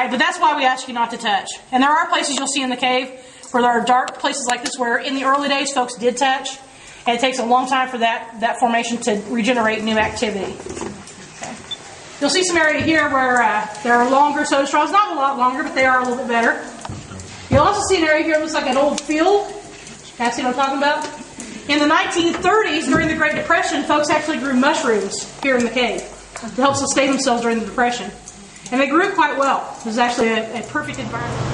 right? But that's why we ask you not to touch. And there are places you'll see in the cave where there are dark places like this where in the early days folks did touch. And it takes a long time for that formation to regenerate new activity. Okay. You'll see some area here where there are longer soda straws. Not a lot longer, but they are a little bit better. You'll also see an area here that looks like an old field. Guys see what I'm talking about? In the 1930s, during the Great Depression, folks actually grew mushrooms here in the cave to help sustain themselves during the Depression. And they grew quite well. It was actually a perfect environment.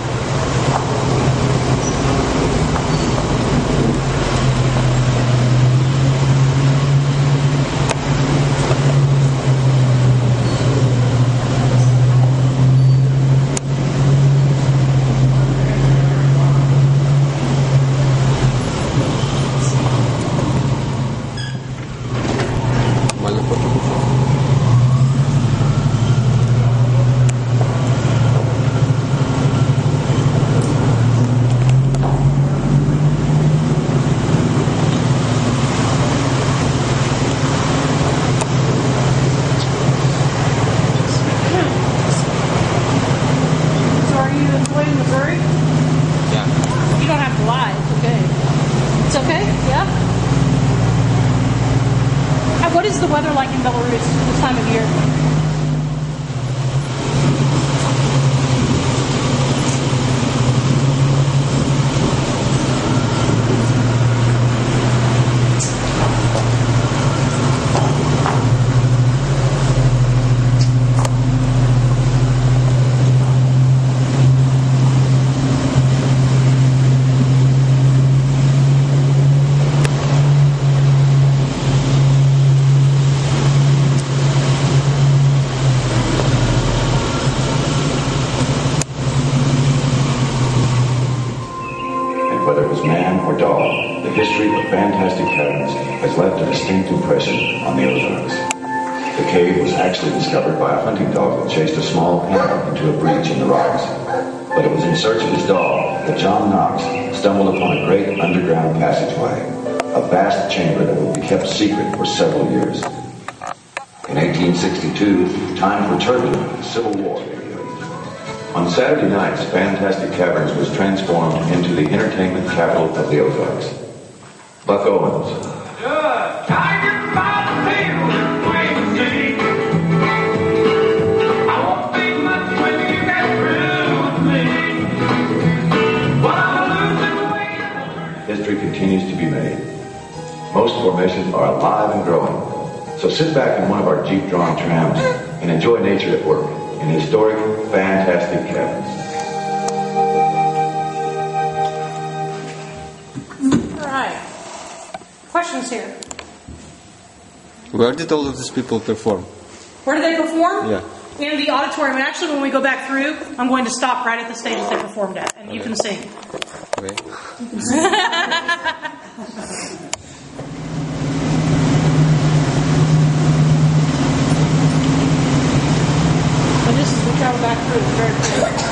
What is the weather like in Belarus this time of year? Whether it was man or dog, the history of fantastic caverns has left a distinct impression on the Ozarks. The cave was actually discovered by a hunting dog that chased a small animal into a breach in the rocks. But it was in search of his dog that John Knox stumbled upon a great underground passageway, a vast chamber that would be kept secret for several years. In 1862, times were turbulent, the Civil War. On Saturday nights, Fantastic Caverns was transformed into the entertainment capital of the Ozarks. Buck Owens. Tiger by the tail and wave the sea. I won't be much when you get through with me. But I'm losing weight. History continues to be made. Most formations are alive and growing. So sit back in one of our Jeep-drawn trams and enjoy nature at work in historic, fantastic caverns. All right. Questions here? Where did all of these people perform? Where do they perform? Yeah. In the auditorium. And actually, when we go back through, I'm going to stop right at the stage that they performed at, and you can sing. Okay. You can sing. And this is we travel back through. It's very clear.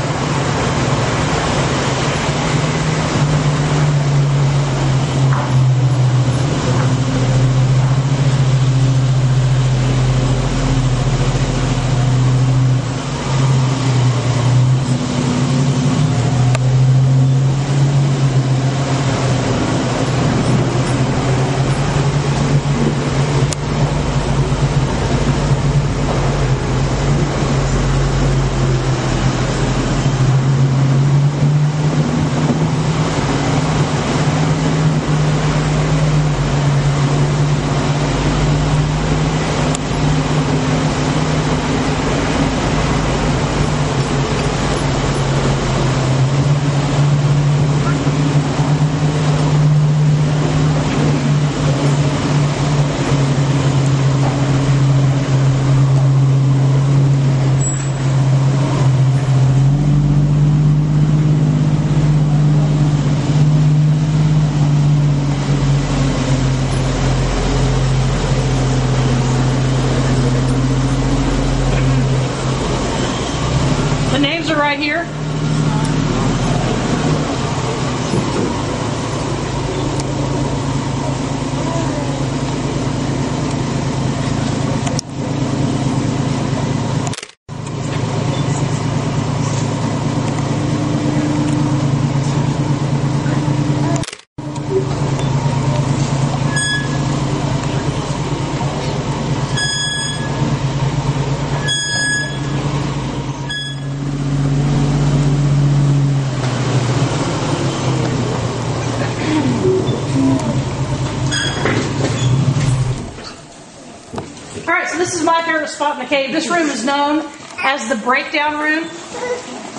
this is my favorite spot in the cave. This room is known as the breakdown room,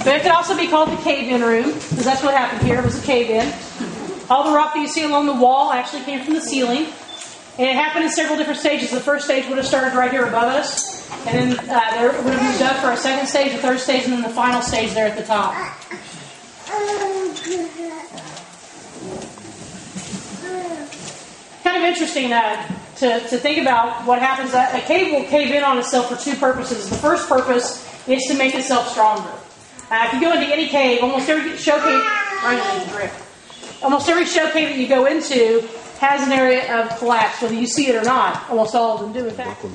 but it could also be called the cave-in room, because that's what happened here. It was a cave-in. All the rock that you see along the wall actually came from the ceiling, and it happened in several different stages. The first stage would have started right here above us, and then there would have moved up for a second stage, a third stage, and then the final stage there at the top. Kind of interesting to think about what happens. A cave will cave in on itself for two purposes. The first purpose is to make itself stronger. If you go into any cave, almost every show cave that you go into has an area of collapse, whether you see it or not. Almost all of them do, in fact.